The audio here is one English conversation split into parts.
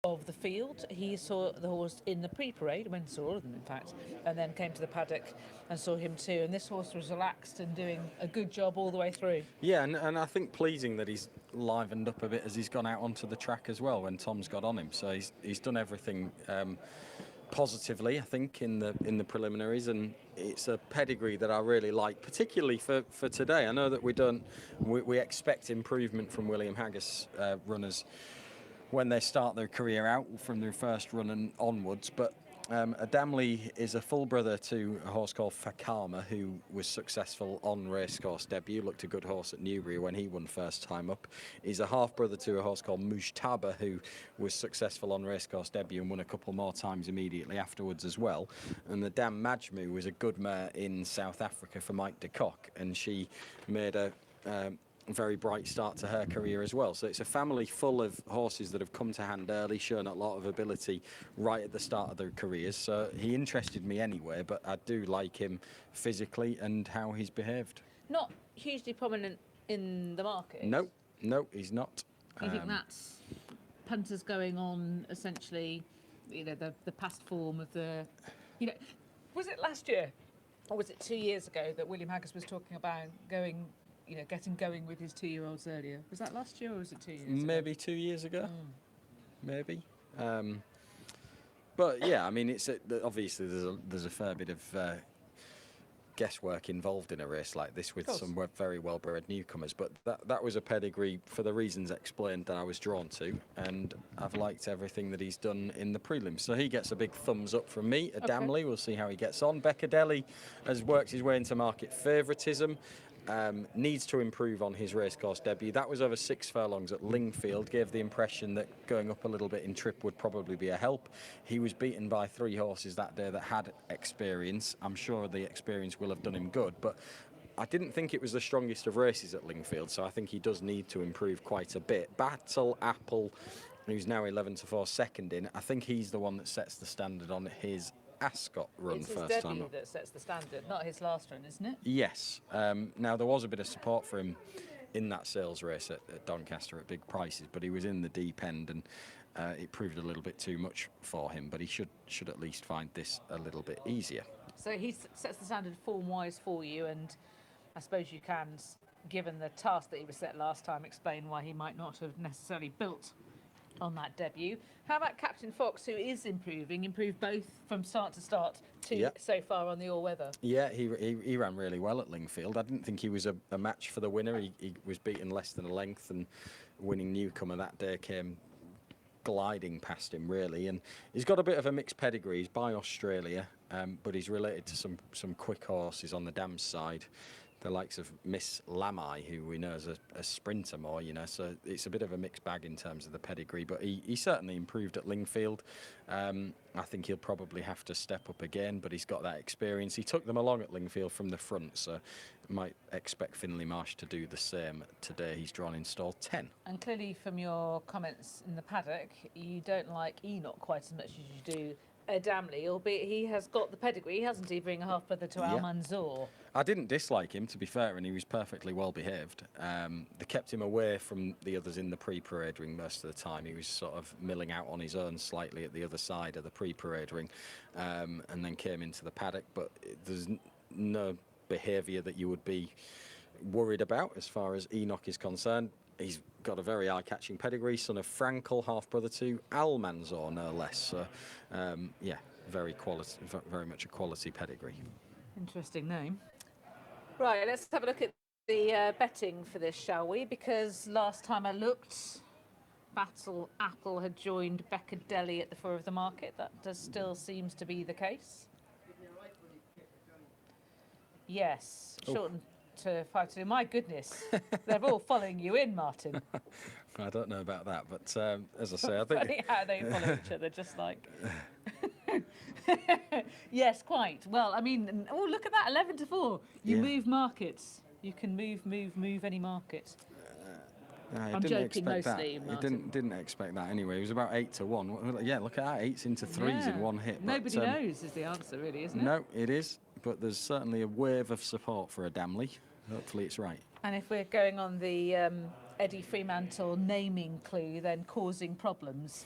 of the field. He saw the horse in the pre-parade, went and saw all of them in fact, and then came to the paddock and saw him too. And this horse was relaxed and doing a good job all the way through. Yeah, and I think pleasing that he's livened up a bit as he's gone out onto the track as well when Tom's got on him. So he's done everything positively, I think, in the preliminaries, and it's a pedigree that I really like, particularly for today. I know that we expect improvement from William Haggas runners when they start their career out from their first run and onwards, but a Damley is a full brother to a horse called Fakama, who was successful on racecourse debut, looked a good horse at Newbury when he won first time up. He's a half brother to a horse called Mujtaba, who was successful on racecourse debut and won a couple more times immediately afterwards as well. And the Dam Majmu was a good mare in South Africa for Mike de Kock, and she made a very bright start to her career as well. So it's a family full of horses that have come to hand early, shown a lot of ability right at the start of their careers. So he interested me anyway, but I do like him physically and how he's behaved. Not hugely prominent in the market. No, he's not. You think that's punters going on essentially, the past form of the, was it last year or was it 2 years ago that William Haggas was talking about getting going with his 2-year-olds earlier? Was that last year or was it 2 years ago? Maybe 2 years ago. Maybe. But yeah, I mean, it's obviously there's a fair bit of guesswork involved in a race like this with some very well-bred newcomers, but that was a pedigree for the reasons explained that I was drawn to, and I've liked everything that he's done in the prelims. So he gets a big thumbs up from me. Damley, we'll see how he gets on. Beccadelli has worked his way into market favouritism. Needs to improve on his racecourse debut. That was over 6 furlongs at Lingfield, gave the impression that going up a little bit in trip would probably be a help. He was beaten by 3 horses that day that had experience. I'm sure the experience will have done him good, but I didn't think it was the strongest of races at Lingfield, so I think he does need to improve quite a bit. Battle Apple, who's now 11-4 second in, I think he's the one that sets the standard on his Ascot run it's first his time debut up. that sets the standard, not his last run, isn't it? Yes. Now there was a bit of support for him in that sales race at Doncaster at big prices, but he was in the deep end, and it proved a little bit too much for him. But he should at least find this a little bit easier. So he sets the standard form-wise for you, and I suppose you can, given the task that he was set last time, explain why he might not have necessarily built on that debut. How about Captain Fox, who is improved both from start to start to so far on the all-weather? Yeah, he ran really well at Lingfield. I didn't think he was a match for the winner. He was beaten less than a length, and winning newcomer that day came gliding past him, really. And he's got a bit of a mixed pedigree. He's by Australia, but he's related to some quick horses on the Dams side, the likes of Miss Lamai, who we know is a sprinter more, so it's a bit of a mixed bag in terms of the pedigree, but he certainly improved at Lingfield. I think he'll probably have to step up again, but he's got that experience. He took them along at Lingfield from the front, so might expect Finley Marsh to do the same today. He's drawn in stall 10. And clearly from your comments in the paddock, you don't like Enoch quite as much as you do Damley, albeit he has got the pedigree, hasn't he, being a half-brother to Al Manzour? I didn't dislike him, to be fair, and he was perfectly well behaved. They kept him away from the others in the pre-parade ring most of the time. He was sort of milling out on his own slightly at the other side of the pre-parade ring, and then came into the paddock, but there's no behaviour that you would be worried about as far as Enoch is concerned. He's got a very eye-catching pedigree, son of Frankel, half-brother to Al Manzour, no less. So, very much a quality pedigree. Interesting name. Right, let's have a look at the betting for this, shall we? Because last time I looked, Battle Apple had joined Beccadelli at the fore of the market. That still seems to be the case. Yes, shortened to 5-2. My goodness, they're all following you in, Martin. I don't know about that, but as I say, I think funny how they follow each other, just like. Yes, quite. Well, I mean, look at that, 11-4. You move markets. You can move any market. I'm joking mostly. I didn't expect that anyway. It was about 8-1. Yeah, look at that, 8s into 3s in one hit. Nobody knows is the answer, really, isn't it? No, it is. But there's certainly a wave of support for a Damley. Hopefully it's right. And if we're going on the Eddie Fremantle naming clue than causing problems.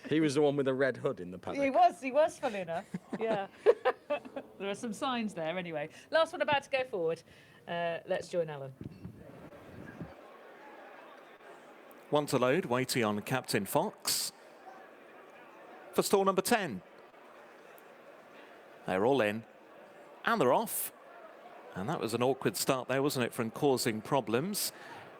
He was the one with the red hood in the paddock. He was, funny enough. Yeah. There are some signs there anyway. Last one about to go forward. Let's join Alan. One to load, waiting on Captain Fox for stall number 10. They're all in and they're off. And that was an awkward start there, wasn't it, from causing problems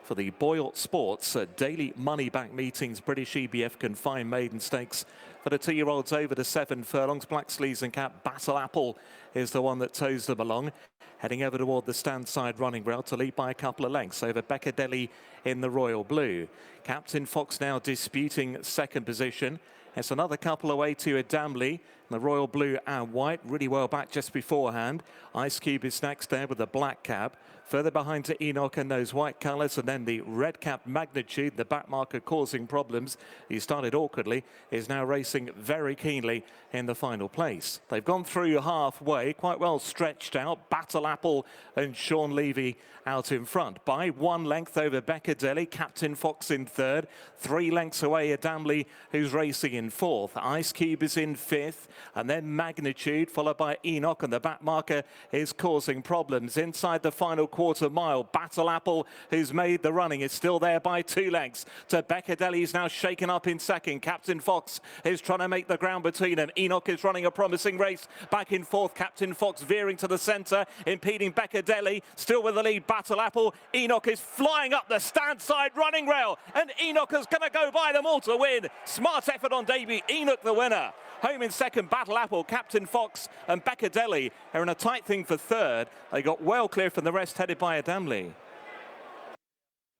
for the Boyle Sports daily money-back meetings, British EBF confined maiden stakes for the 2-year-olds over the 7 furlongs. Black Sleeves and Cap Battle Apple is the one that tows them along. Heading over toward the stand side running rail to lead by a couple of lengths over Beccadelli in the royal blue. Captain Fox now disputing second position. It's another couple away to Damley, the royal blue and white, really well back just beforehand. Ice Cube is next there with the black cap. Further behind to Enoch and those white colours, and then the red cap Magnitude, the back marker causing problems. He started awkwardly, is now racing very keenly in the final place. They've gone through halfway, quite well stretched out. Battle Apple and Sean Levy out in front. By 1 length over Beccadelli, Captain Fox in third. 3 lengths away Damley, who's racing in fourth. Ice Cube is in fifth, and then Magnitude, followed by Enoch, and the back marker is causing problems. Inside the final quarter mile, Battle Apple, who's made the running, is still there by 2 lengths to Beccadelli. He's now shaken up in second. Captain Fox is trying to make the ground between them. Enoch is running a promising race back in fourth. Captain Fox veering to the centre, impeding Beccadelli, still with the lead. Battle Apple. Enoch is flying up the stand side running rail, and Enoch is going to go by them all to win. Smart effort on debut. Enoch the winner. Home in second, Battle Apple, Captain Fox and Beccadelli are in a tight thing for third. They got well clear from the rest, headed by Damley.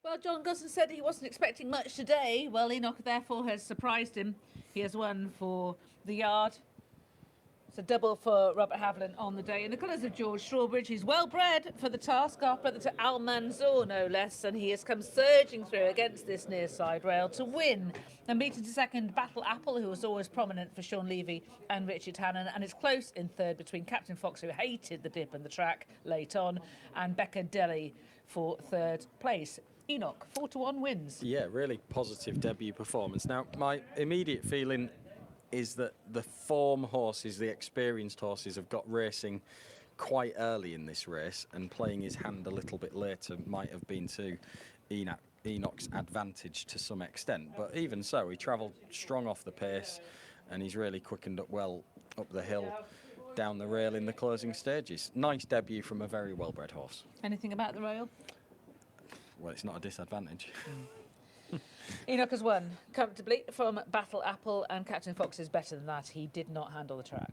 Well, John Gusson said he wasn't expecting much today. Well, Enoch therefore has surprised him. He has won for the yard. It's a double for Robert Haviland on the day. In the colours of George Strawbridge, he's well bred for the task, half brother to Al Manzour, no less, and he has come surging through against this near side rail to win. And beaten to second, Battle Apple, who was always prominent for Sean Levy and Richard Hannon, and it's close in third between Captain Fox, who hated the dip and the track late on, and Beccadelli for third place. Enoch, 4-1 wins. Yeah, really positive debut performance. Now, my immediate feeling is that the form horses, the experienced horses, have got racing quite early in this race, and playing his hand a little bit later might have been to Enoch's advantage to some extent. But even so, he travelled strong off the pace, and he's really quickened up well up the hill, down the rail in the closing stages. Nice debut from a very well-bred horse. Anything about the rail? Well, it's not a disadvantage. Enoch has won comfortably from Battle Apple, and Captain Fox is better than that. He did not handle the track.